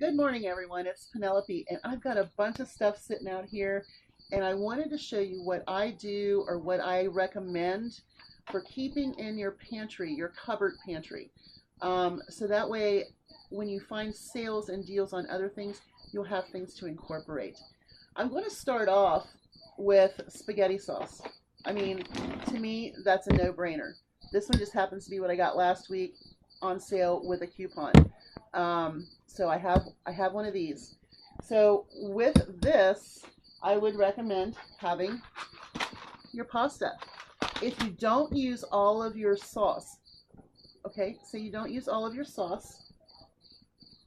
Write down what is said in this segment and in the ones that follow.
Good morning, everyone. It's Penelope, and I've got a bunch of stuff sitting out here, and I wanted to show you what I do or what I recommend for keeping in your pantry, your cupboard pantry. So that way, when you find sales and deals on other things, you'll have things to incorporate. I'm going to start off with spaghetti sauce. I mean, to me, that's a no-brainer. This one just happens to be what I got last week on sale with a coupon. So I have one of these. So with this, I would recommend having your pasta. If you don't use all of your sauce, okay, so you don't use all of your sauce,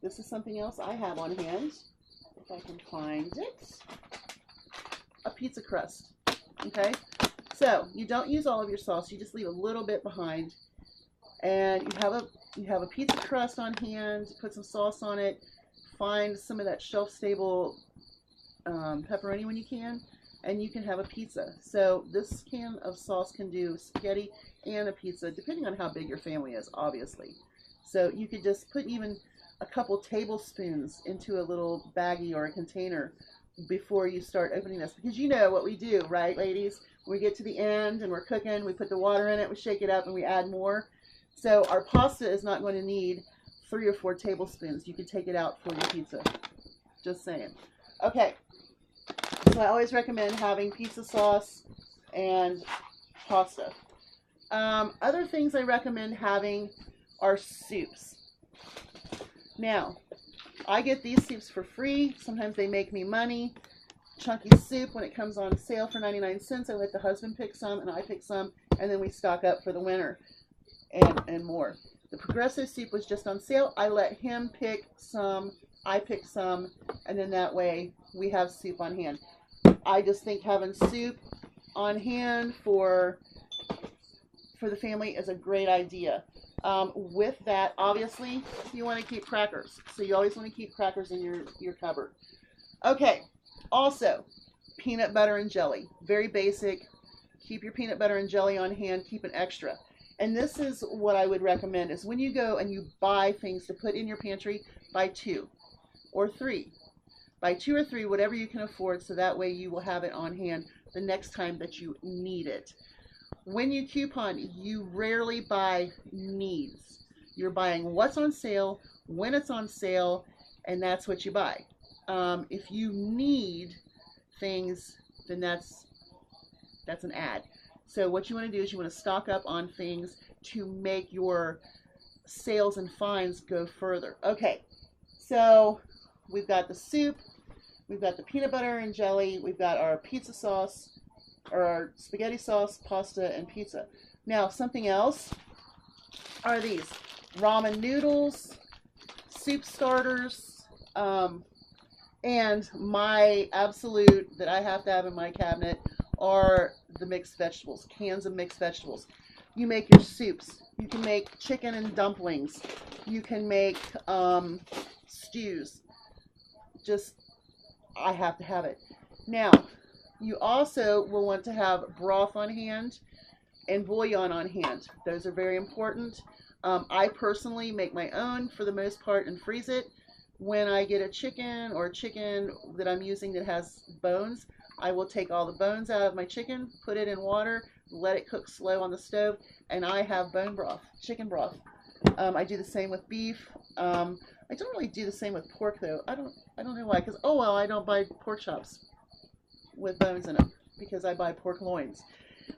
this is something else I have on hand, if I can find it, a pizza crust, okay? So you don't use all of your sauce, you just leave a little bit behind, and you have a pizza crust on hand, put some sauce on it, find some of that shelf-stable pepperoni when you can, and you can have a pizza. So this can of sauce can do spaghetti and a pizza, depending on how big your family is, obviously. So you could just put even a couple tablespoons into a little baggie or a container before you start opening this, because you know what we do, right, ladies? When we get to the end and we're cooking, we put the water in it, we shake it up, and we add more. So our pasta is not going to need 3 or 4 tablespoons. You can take it out for your pizza. Just saying. Okay. So I always recommend having pizza sauce and pasta. Other things I recommend having are soups. Now, I get these soups for free. Sometimes they make me money. Chunky soup, when it comes on sale for 99 cents, I let the husband pick some and I pick some, and then we stock up for the winter and more. The Progresso soup was just on sale. I let him pick some, I pick some, and then that way we have soup on hand. I just think having soup on hand for the family is a great idea. With that, obviously, you want to keep crackers. So you always want to keep crackers in your cupboard. Okay, also, peanut butter and jelly. Very basic. Keep your peanut butter and jelly on hand. Keep an extra. And this is what I would recommend, is when you go and you buy things to put in your pantry, buy 2 or 3. Buy 2 or 3, whatever you can afford, so that way you will have it on hand the next time that you need it. When you coupon, you rarely buy needs. You're buying what's on sale, when it's on sale, and that's what you buy. If you need things, then that's an ad. So what you want to do is you want to stock up on things to make your sales and finds go further. Okay, so we've got the soup, we've got the peanut butter and jelly, we've got our pizza sauce, or our spaghetti sauce, pasta, and pizza. Now, something else are these ramen noodles, soup starters, and my absolute that I have to have in my cabinet are the mixed vegetables, cans of mixed vegetables. You make your soups. You can make chicken and dumplings. You can make stews. Just, I have to have it. Now, you also will want to have broth on hand and bouillon on hand. Those are very important. I personally make my own for the most part and freeze it. When I get a chicken or chicken that I'm using that has bones, I will take all the bones out of my chicken, put it in water, let it cook slow on the stove, and I have bone broth, chicken broth. I do the same with beef. I don't really do the same with pork though. I don't know why, because I don't buy pork chops with bones in them because I buy pork loins.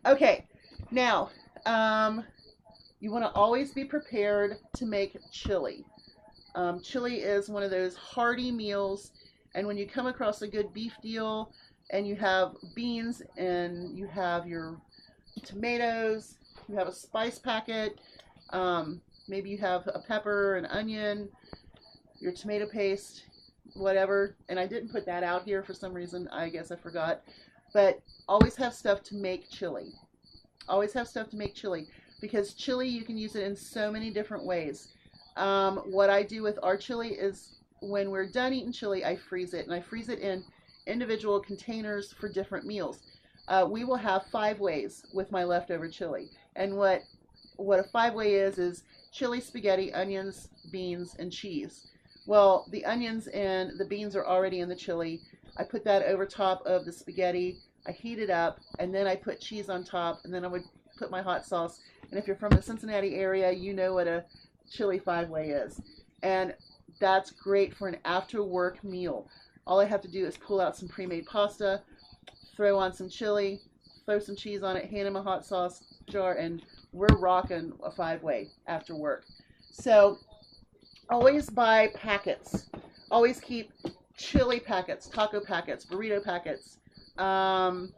Okay, now you want to always be prepared to make chili. Chili is one of those hearty meals, and when you come across a good beef deal and you have beans and you have your tomatoes, you have a spice packet, maybe you have a pepper, an onion, your tomato paste, whatever, and I didn't put that out here for some reason, I guess I forgot, but always have stuff to make chili. Always have stuff to make chili, because chili, you can use it in so many different ways. What I do with our chili is when we're done eating chili, I freeze it, and I freeze it in individual containers for different meals. We will have 5 ways with my leftover chili, and what a 5-way is chili, spaghetti, onions, beans, and cheese. Well, the onions and the beans are already in the chili. I put that over top of the spaghetti. I heat it up, and then I put cheese on top, and then I would put my hot sauce. And if you're from the Cincinnati area, you know what a chili five-way is. And that's great for an after-work meal. All I have to do is pull out some pre-made pasta, throw on some chili, throw some cheese on it, hand in my hot sauce jar, and we're rocking a five-way after work. So always buy packets. Always keep chili packets, taco packets, burrito packets. Oh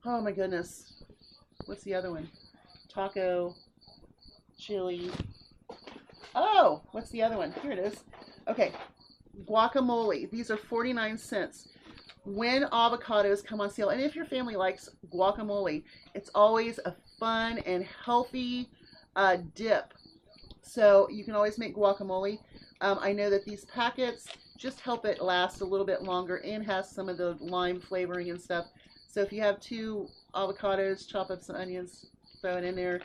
my goodness. What's the other one? Taco, chili. Oh, what's the other one? Here it is. Okay. Guacamole. These are 49 cents. When avocados come on sale, and if your family likes guacamole, it's always a fun and healthy dip. So you can always make guacamole. I know that these packets just help it last a little bit longer and has some of the lime flavoring and stuff. So if you have 2 avocados, chop up some onions, throw it in there.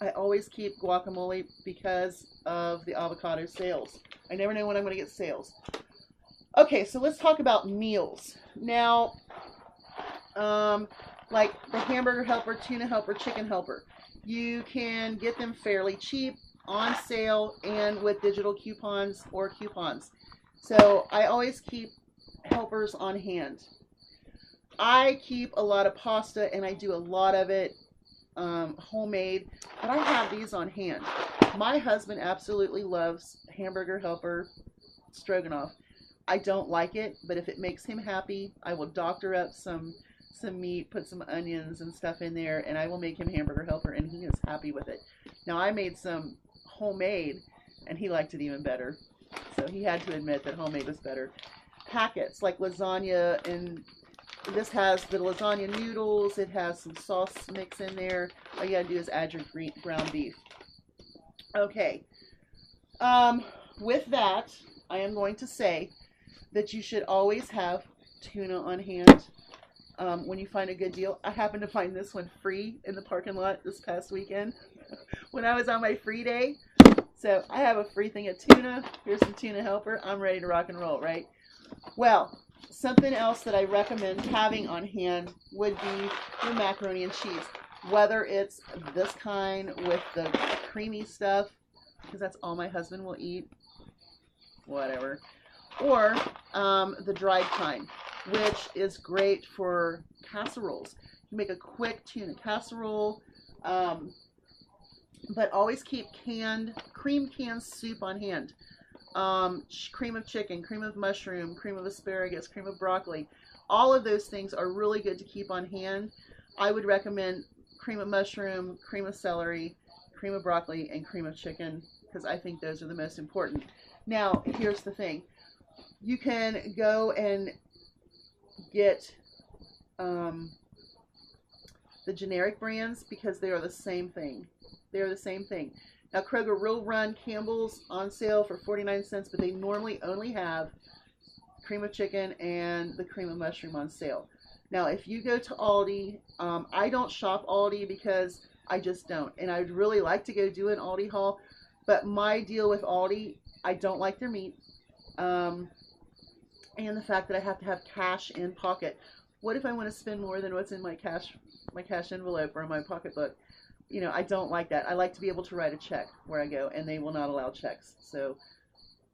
I always keep guacamole because of the avocado sales. I never know when I'm going to get sales. Okay, so let's talk about meals. Now, like the hamburger helper, tuna helper, chicken helper. You can get them fairly cheap, on sale, and with digital coupons or coupons. So I always keep helpers on hand. I keep a lot of pasta, and I do a lot of it homemade, but I have these on hand. My husband absolutely loves hamburger helper stroganoff. I don't like it, but if it makes him happy, I will doctor up some meat, put some onions and stuff in there, and I will make him hamburger helper, and he is happy with it. Now, I made some homemade, and he liked it even better, so he had to admit that homemade was better. Packets like lasagna, and this has the lasagna noodles. It has some sauce mix in there. All you gotta do is add your ground beef. Okay. With that, I am going to say that you should always have tuna on hand when you find a good deal. I happened to find this one free in the parking lot this past weekend when I was on my free day. So I have a free thing of tuna. Here's some tuna helper. I'm ready to rock and roll, right? Well, something else that I recommend having on hand would be your macaroni and cheese. Whether it's this kind with the creamy stuff, because that's all my husband will eat, whatever, or the dried kind, which is great for casseroles. You make a quick tuna casserole, but always keep cream canned soup on hand. Cream of chicken, cream of mushroom, cream of asparagus, cream of broccoli. All of those things are really good to keep on hand. I would recommend cream of mushroom, cream of celery, cream of broccoli, and cream of chicken, because I think those are the most important. Now, here's the thing. You can go and get the generic brands because they are the same thing. They are the same thing. Now, Kroger will run Campbell's on sale for 49 cents, but they normally only have cream of chicken and the cream of mushroom on sale. Now, if you go to Aldi, I don't shop Aldi because I just don't. And I'd really like to go do an Aldi haul, but my deal with Aldi, I don't like their meat. And the fact that I have to have cash in pocket. What if I want to spend more than what's in my cash envelope or in my pocketbook? You know, I don't like that. I like to be able to write a check where I go, and they will not allow checks. So,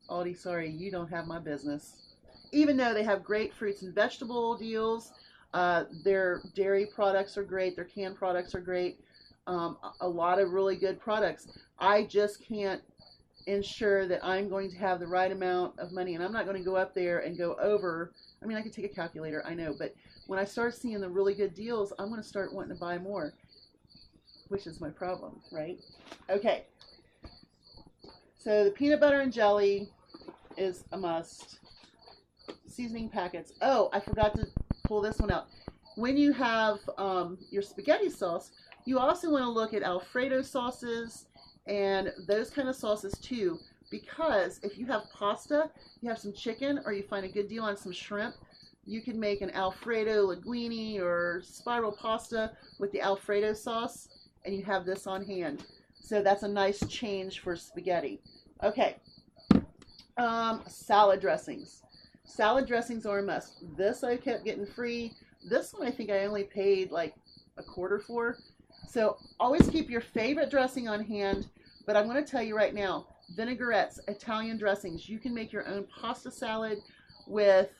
Aldi, sorry, you don't have my business. Even though they have great fruits and vegetable deals, their dairy products are great, their canned products are great, a lot of really good products. I just can't ensure that I'm going to have the right amount of money, and I'm not going to go up there and go over. I mean, I could take a calculator, I know, but when I start seeing the really good deals, I'm going to start wanting to buy more, which is my problem, right? Okay. So the peanut butter and jelly is a must. Seasoning packets. Oh, I forgot to pull this one out. When you have your spaghetti sauce, you also want to look at Alfredo sauces and those kind of sauces too, because if you have pasta, you have some chicken, or you find a good deal on some shrimp, you can make an Alfredo linguine or spiral pasta with the Alfredo sauce, and you have this on hand. So that's a nice change for spaghetti. Okay, Salad dressings. Salad dressings are a must. This I kept getting free. This one I think I only paid like a quarter for. So always keep your favorite dressing on hand. But I'm going to tell you right now, vinaigrettes, Italian dressings. You can make your own pasta salad with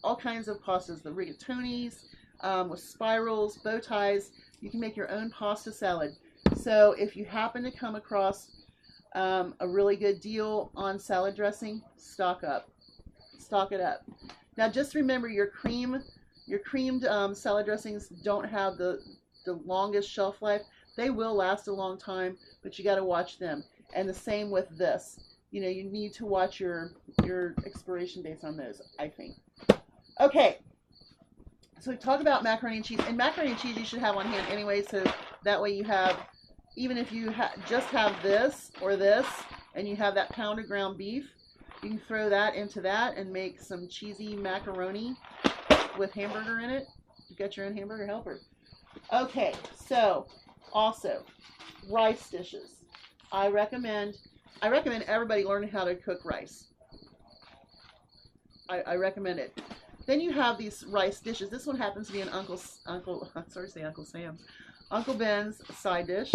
all kinds of pastas, the rigatonis, with spirals, bow ties. You can make your own pasta salad. So if you happen to come across a really good deal on salad dressing, stock up. Stock it up. Now just remember your creamed salad dressings don't have the longest shelf life. They will last a long time, but you got to watch them. And the same with this. You know, you need to watch your expiration dates on those, I think. Okay. So we talk about macaroni and cheese. And macaroni and cheese you should have on hand anyway, so that way you have, even if you just have this or this, and you have that pound of ground beef, you can throw that into that and make some cheesy macaroni with hamburger in it. You got your own hamburger helper. Okay, so also rice dishes. I recommend everybody learn how to cook rice. I recommend it. Then you have these rice dishes. This one happens to be an Uncle Sam's, Uncle Ben's side dish.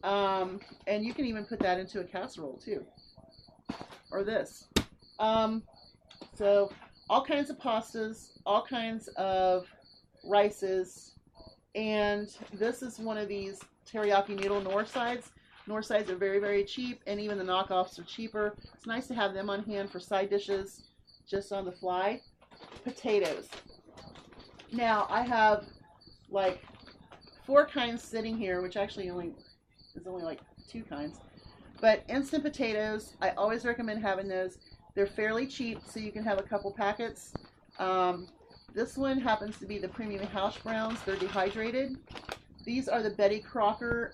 And you can even put that into a casserole too, or this. So all kinds of pastas, all kinds of rices, and this is one of these teriyaki noodle Nor sides. Nor sides are very, very cheap, and even the knockoffs are cheaper. It's nice to have them on hand for side dishes, just on the fly. Potatoes. Now I have like 4 kinds sitting here, which actually is only like 2 kinds. But instant potatoes, I always recommend having those. They're fairly cheap, so you can have a couple packets. This one happens to be the premium hash browns. They're dehydrated. These are the Betty Crocker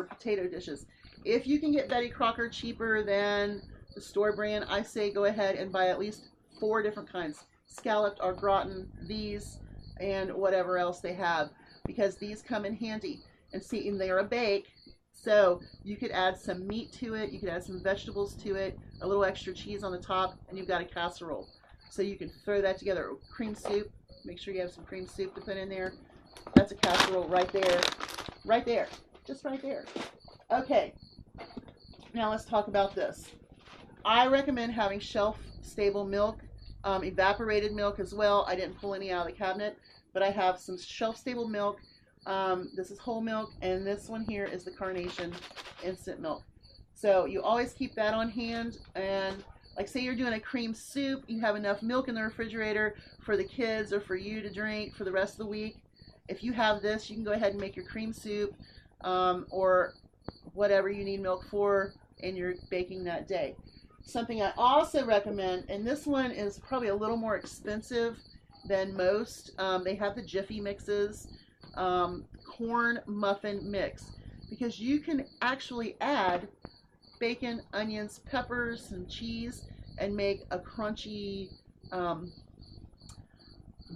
potato dishes. If you can get Betty Crocker cheaper than the store brand, I say go ahead and buy at least 4 different kinds. Scalloped or gratin, these, and whatever else they have, because these come in handy. And see, and they're a bake, so you could add some meat to it, you could add some vegetables to it, a little extra cheese on the top, and you've got a casserole. So you can throw that together. Cream soup, make sure you have some cream soup to put in there. That's a casserole right there. Right there. Just right there. Okay. Now let's talk about this. I recommend having shelf-stable milk, evaporated milk as well. I didn't pull any out of the cabinet, but I have some shelf-stable milk. This is whole milk, and this one here is the Carnation instant milk. So you always keep that on hand, and like say you're doing a cream soup, you have enough milk in the refrigerator for the kids or for you to drink for the rest of the week. If you have this, you can go ahead and make your cream soup or whatever you need milk for, and you're baking that day. Something I also recommend, and this one is probably a little more expensive than most, they have the Jiffy mixes, corn muffin mix, because you can actually add bacon, onions, peppers, and cheese and make a crunchy,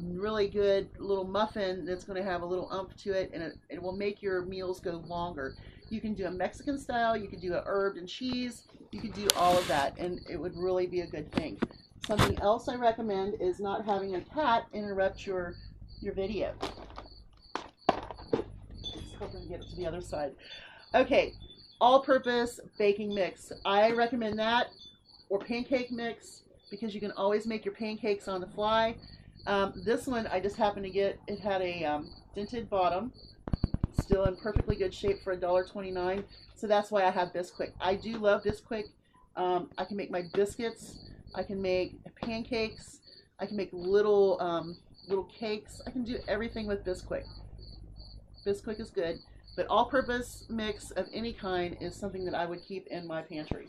really good little muffin that's going to have a little oomph to it, and it will make your meals go longer. You can do a Mexican style, you can do a herb and cheese, you can do all of that, and it would really be a good thing. Something else I recommend is not having a cat interrupt your video. Let's hope we can get it to the other side. Okay, all-purpose baking mix. I recommend that, or pancake mix, because you can always make your pancakes on the fly. This one I just happened to get, it had a dented bottom, still in perfectly good shape for $1.29, so that's why I have Bisquick. I do love Bisquick. I can make my biscuits, I can make pancakes, I can make little cakes. I can do everything with Bisquick. Bisquick is good, but all-purpose mix of any kind is something that I would keep in my pantry.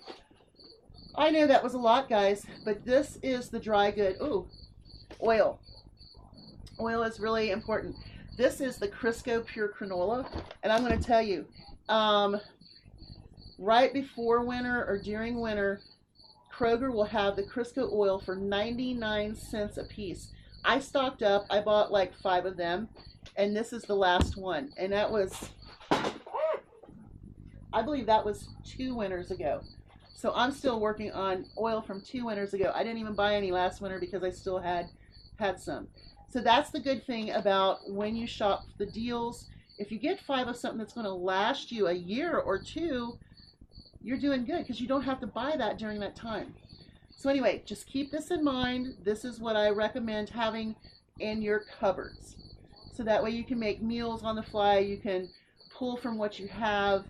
I know that was a lot, guys, but this is the dry good. Ooh, oil. Oil is really important. This is the Crisco Pure Canola, and I'm going to tell you, right before winter or during winter, Kroger will have the Crisco oil for 99 cents a piece. I stocked up. I bought like 5 of them, and this is the last one. And that was, I believe that was 2 winters ago. So I'm still working on oil from 2 winters ago. I didn't even buy any last winter because I still had some. So that's the good thing about when you shop the deals. If you get 5 of something that's going to last you a year or 2, you're doing good because you don't have to buy that during that time. So anyway, just keep this in mind. This is what I recommend having in your cupboards. So that way you can make meals on the fly. You can pull from what you have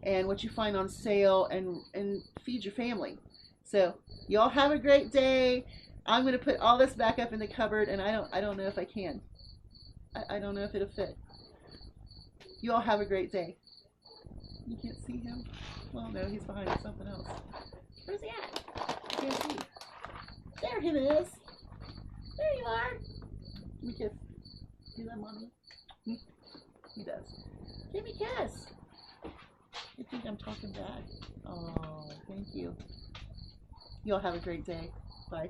and what you find on sale and feed your family. So y'all have a great day. I'm going to put all this back up in the cupboard, and I don't know if I can. I don't know if it'll fit. You all have a great day. You can't see him? Well, no, he's behind something else. Where's he at? I can't see. There he is. There you are. Give me a kiss. Do that, Mommy. He does. Give me a kiss. You think I'm talking bad? Oh, thank you. You all have a great day. Bye.